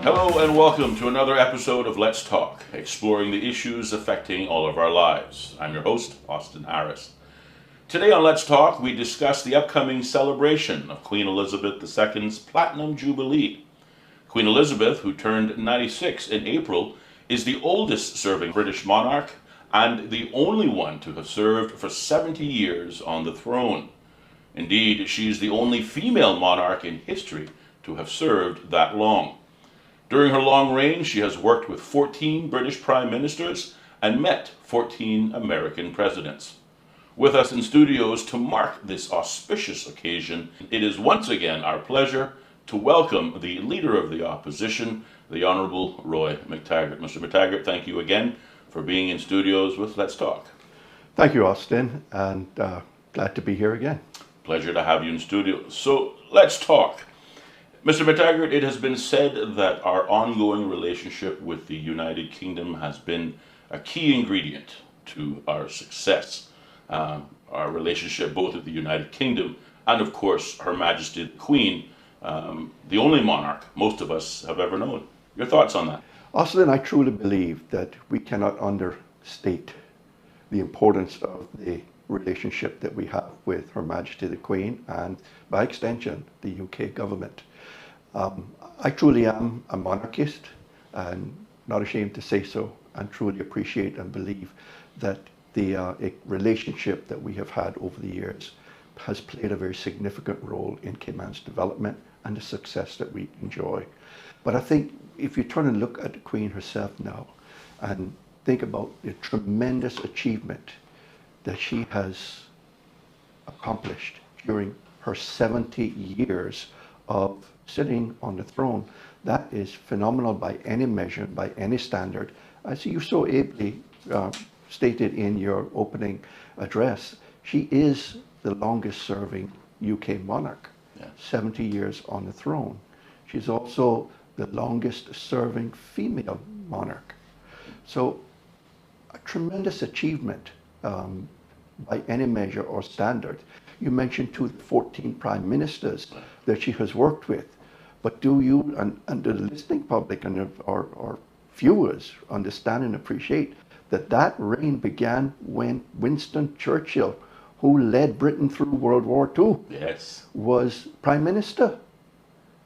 Hello and welcome to another episode of Let's Talk, exploring the issues affecting all of our lives. I'm your host, Austin Harris. Today on Let's Talk, we discuss the upcoming celebration of Queen Elizabeth II's Platinum Jubilee. Queen Elizabeth, who turned 96 in April, is the oldest serving British monarch and the only one to have served for 70 years on the throne. Indeed, she is the only female monarch in history to have served that long. During her long reign, she has worked with 14 British prime ministers and met 14 American presidents. With us in studios to mark this auspicious occasion, it is once again our pleasure to welcome the Leader of the Opposition, the Honourable Roy McTaggart. Mr. McTaggart, thank you again for being in studios with Let's Talk. Thank you, Austin, and glad to be here again. Pleasure to have you in studio. So, let's talk. Mr. McTaggart, it has been said that our ongoing relationship with the United Kingdom has been a key ingredient to our success. Our relationship both with the United Kingdom and, of course, Her Majesty the Queen, the only monarch most of us have ever known. Your thoughts on that? Austin, I truly believe that we cannot understate the importance of the relationship that we have with Her Majesty the Queen and, by extension, the UK government. I truly am a monarchist and not ashamed to say so, and truly appreciate and believe that the relationship that we have had over the years has played a very significant role in Cayman's development and the success that we enjoy. But I think if you turn and look at the Queen herself now and think about the tremendous achievement that she has accomplished during her 70 years of sitting on the throne, that is phenomenal by any measure, by any standard. As you so ably stated in your opening address, she is the longest serving UK monarch, 70 years on the throne. She's also the longest serving female monarch. So a tremendous achievement by any measure or standard. You mentioned 14 prime ministers that she has worked with, but do you and the listening public and our viewers understand and appreciate that reign began when Winston Churchill, who led Britain through World War II, was prime minister?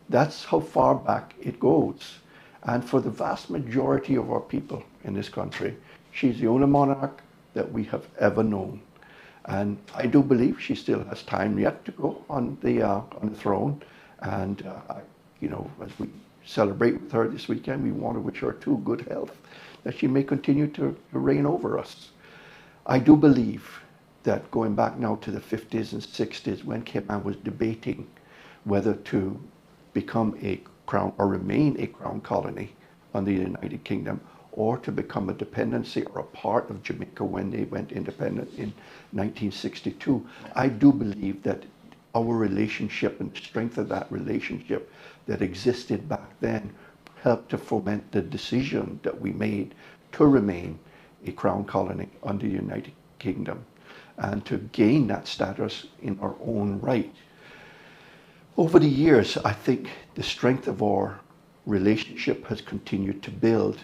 That's how far back it goes. And for the vast majority of our people in this country, she's the only monarch that we have ever known. And I do believe she still has time yet to go on the throne. And as we celebrate with her this weekend, we want to wish her too good health, that she may continue to reign over us. I do believe that going back now to the 50s and 60s, when Cayman was debating whether to become a crown or remain a crown colony under the United Kingdom, or to become a dependency or a part of Jamaica when they went independent in 1962. I do believe that our relationship and the strength of that relationship that existed back then helped to foment the decision that we made to remain a crown colony under the United Kingdom and to gain that status in our own right. Over the years, I think the strength of our relationship has continued to build.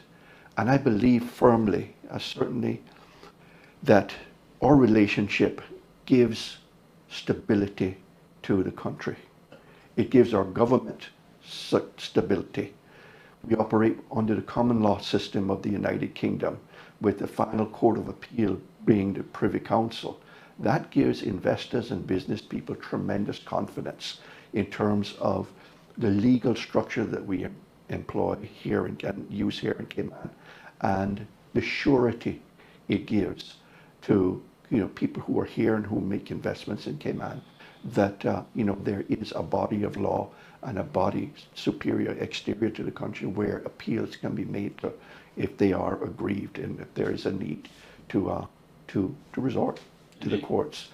And I believe firmly, certainly, that our relationship gives stability to the country. It gives our government stability. We operate under the common law system of the United Kingdom, with the final court of appeal being the Privy Council. That gives investors and business people tremendous confidence in terms of the legal structure that we employ here and use here in Cayman, and the surety it gives to people who are here and who make investments in Cayman, that there is a body of law and a body superior exterior to the country where appeals can be made to if they are aggrieved and if there is a need to resort to the courts.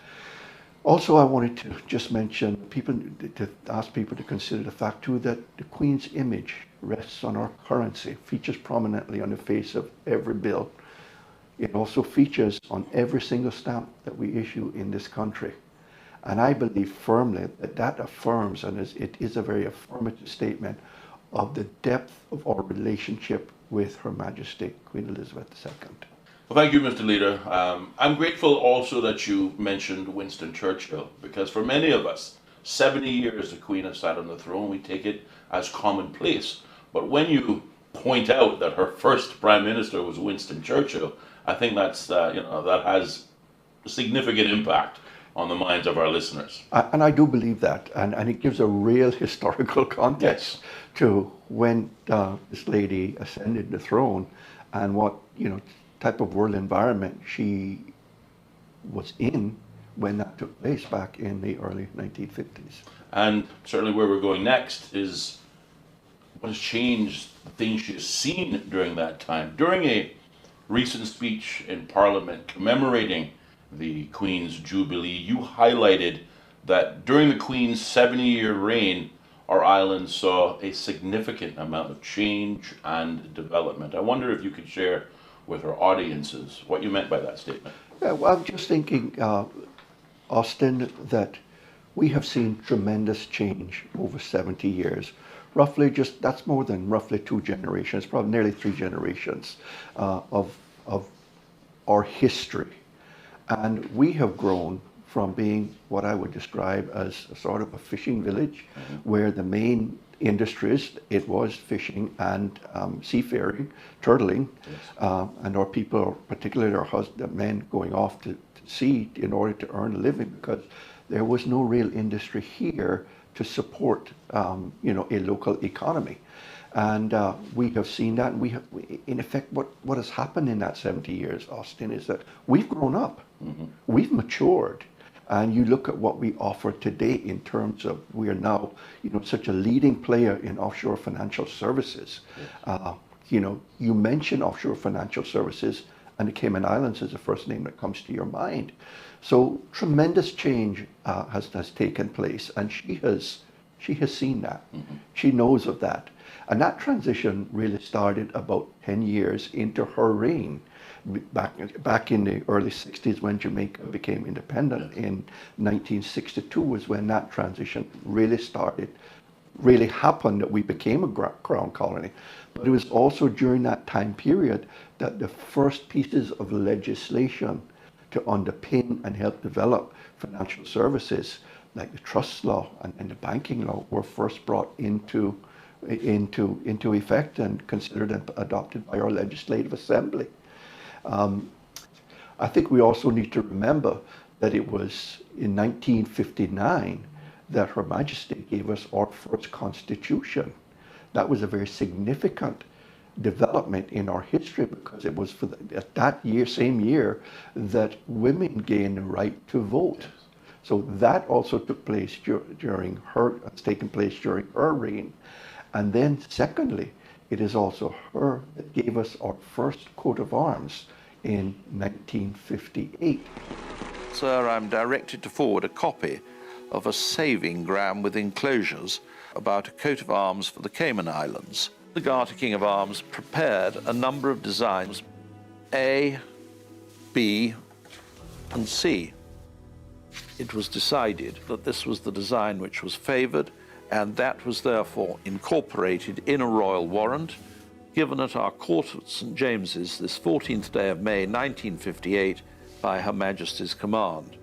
Also, I wanted to just mention to ask people to consider the fact too that the Queen's image rests on our currency, features prominently on the face of every bill. It also features on every single stamp that we issue in this country. And I believe firmly that affirms, and it is a very affirmative statement of the depth of our relationship with Her Majesty Queen Elizabeth II. Well, thank you, Mr. Leader. I'm grateful also that you mentioned Winston Churchill, because for many of us, 70 years the Queen has sat on the throne, we take it as commonplace. But when you point out that her first Prime Minister was Winston Churchill, I think that's, that has a significant impact on the minds of our listeners. And I do believe that, and it gives a real historical context to when this lady ascended the throne and what type of world environment she was in when that took place back in the early 1950s. And certainly where we're going next is what has changed, the things she has seen during that time. During a recent speech in Parliament commemorating the Queen's Jubilee, you highlighted that during the Queen's 70-year reign, our island saw a significant amount of change and development. I wonder if you could share with our audiences what you meant by that statement. Yeah, well, I'm just thinking, Austin, that we have seen tremendous change over 70 years. That's more than roughly 2 generations, probably nearly 3 generations of our history. And we have grown from being what I would describe as a sort of a fishing village, where the main industries, it was fishing and seafaring, turtling, and our people, particularly our men, going off to sea in order to earn a living, because there was no real industry here to support a local economy. And we have seen that, and we have, in effect, what has happened in that 70 years, Austin, is that we've grown up, we've matured, and you look at what we offer today in terms of we are now, such a leading player in offshore financial services. You mention offshore financial services, and the Cayman Islands is the first name that comes to your mind. So tremendous change has taken place, and she has seen that. She knows of that. And that transition really started about 10 years into her reign, back in the early 60s when Jamaica became independent. In 1962 was when that transition really happened, that we became a crown colony. But it was also during that time period that the first pieces of legislation to underpin and help develop financial services, like the trust law and the banking law, were first brought into effect and considered and adopted by our legislative assembly. I think we also need to remember that it was in 1959 that Her Majesty gave us our first constitution. That was a very significant development in our history, because it was at that same year that women gained the right to vote. So that also took place during her reign. And then secondly, it is also her that gave us our first coat of arms in 1958. Sir, I'm directed to forward a copy of a saving gram with enclosures about a coat of arms for the Cayman Islands. The Garter King of Arms prepared a number of designs, A, B, and C. It was decided that this was the design which was favoured, and that was therefore incorporated in a royal warrant given at our court at St. James's this 14th day of May 1958 by Her Majesty's command.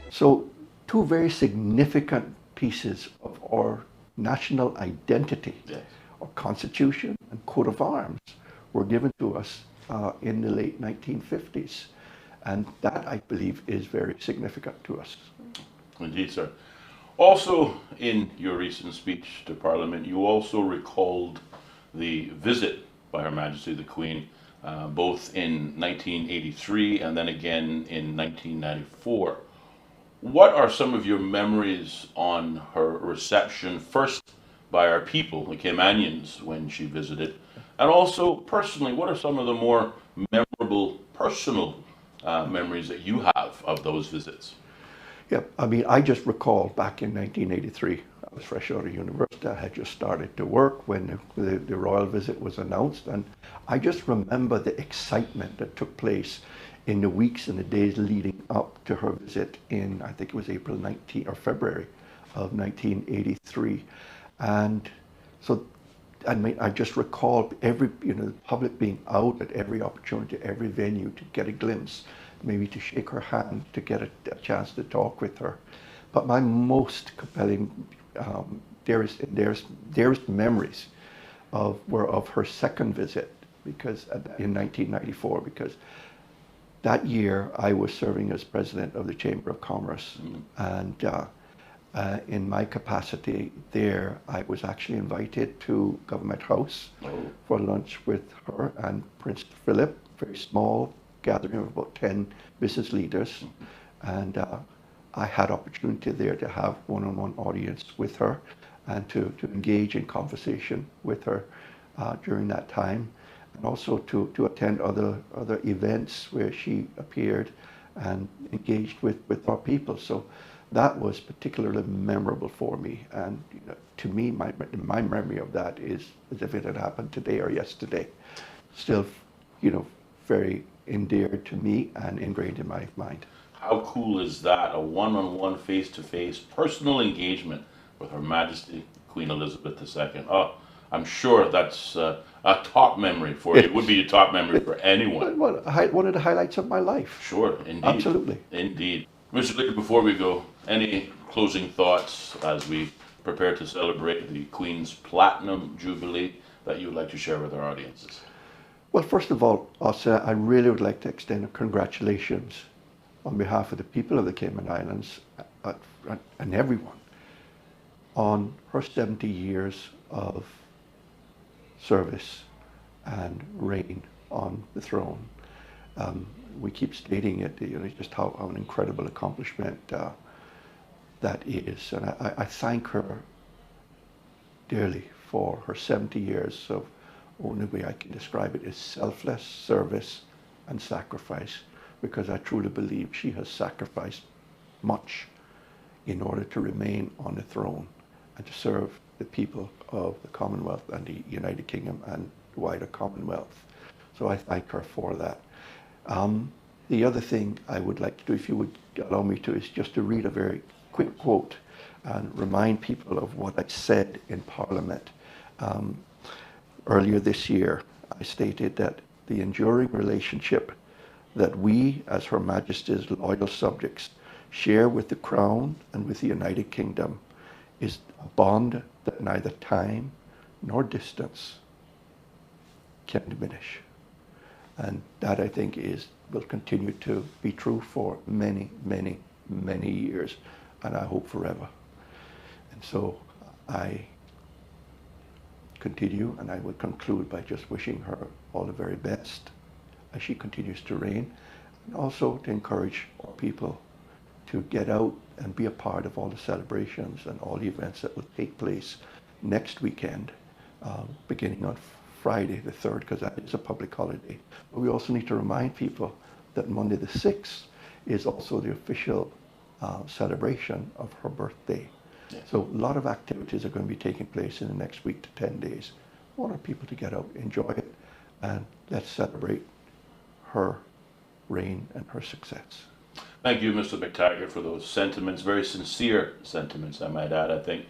So 2 very significant pieces of our national identity, our constitution and coat of arms, were given to us in the late 1950s. And that, I believe, is very significant to us. Indeed, sir. Also, in your recent speech to Parliament, you also recalled the visit by Her Majesty the Queen, both in 1983 and then again in 1994. What are some of your memories on her reception, first by our people, the Caymanians, when she visited, and also personally, what are some of the more memorable personal memories that you have of those visits? Yeah, I mean, I just recall back in 1983, I was fresh out of university. I had just started to work when the royal visit was announced, and I just remember the excitement that took place in the weeks and the days leading up to her visit in, I think it was February of 1983. And so I just recall every, the public being out at every opportunity, every venue to get a glimpse, maybe to shake her hand, to get a chance to talk with her. But my most compelling, dearest memories were of her second visit, because in 1994, because that year I was serving as president of the Chamber of Commerce, and in my capacity there, I was actually invited to Government House for lunch with her and Prince Philip, very small gathering of about 10 business leaders, and I had opportunity there to have one-on-one audience with her and to engage in conversation with her during that time, and also to attend other events where she appeared and engaged with our people. So that was particularly memorable for me, and to me, my memory of that is as if it had happened today or yesterday. Still, very endeared to me and ingrained in my mind. How cool is that? A one-on-one, face-to-face, personal engagement with Her Majesty Queen Elizabeth II. Oh, I'm sure that's a top memory for you. It would be a top memory for anyone. Well, one of the highlights of my life. Sure, indeed. Absolutely. Indeed. Mr. Leader, before we go, any closing thoughts as we prepare to celebrate the Queen's Platinum Jubilee that you would like to share with our audiences? Well, first of all, Austin, I really would like to extend a congratulations on behalf of the people of the Cayman Islands and everyone on her 70 years of service and reign on the throne. We keep stating it, just how an incredible accomplishment that is. And I thank her dearly for her 70 years of, only way I can describe it is selfless service and sacrifice, because I truly believe she has sacrificed much in order to remain on the throne and to serve the people of the Commonwealth and the United Kingdom and the wider Commonwealth. So I thank her for that. The other thing I would like to do, if you would allow me to, is just to read a very quick quote and remind people of what I said in Parliament. Earlier this year, I stated that the enduring relationship that we, as Her Majesty's loyal subjects, share with the Crown and with the United Kingdom is a bond that neither time nor distance can diminish. And that, I think, will continue to be true for many, many, many years, and I hope forever. And so I continue, and I would conclude by just wishing her all the very best as she continues to reign, and also to encourage our people to get out and be a part of all the celebrations and all the events that will take place next weekend, beginning on Friday the 3rd, because that is a public holiday. But we also need to remind people that Monday the 6th is also the official celebration of her birthday. Yeah. So a lot of activities are going to be taking place in the next week to 10 days. I want our people to get out, enjoy it, and let's celebrate her reign and her success. Thank you, Mr. McTaggart, for those sentiments, very sincere sentiments, I might add. I think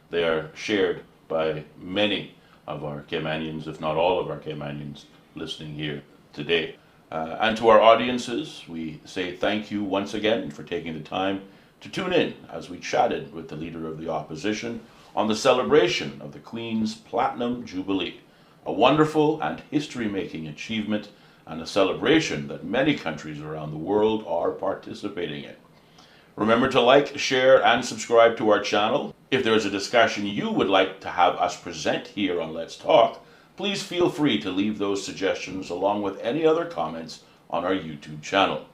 they are shared by many of our Caymanians, if not all of our Caymanians listening here today. And to our audiences, we say thank you once again for taking the time to tune in as we chatted with the Leader of the Opposition on the celebration of the Queen's Platinum Jubilee, a wonderful and history-making achievement and a celebration that many countries around the world are participating in. Remember to like, share, and subscribe to our channel. If there is a discussion you would like to have us present here on Let's Talk, please feel free to leave those suggestions along with any other comments on our YouTube channel.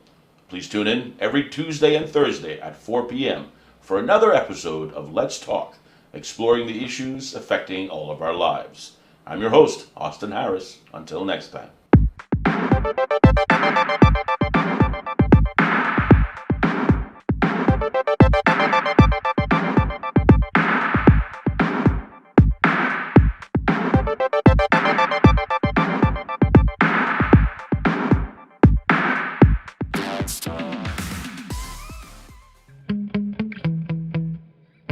Please tune in every Tuesday and Thursday at 4 p.m. for another episode of Let's Talk, exploring the issues affecting all of our lives. I'm your host, Austin Harris. Until next time.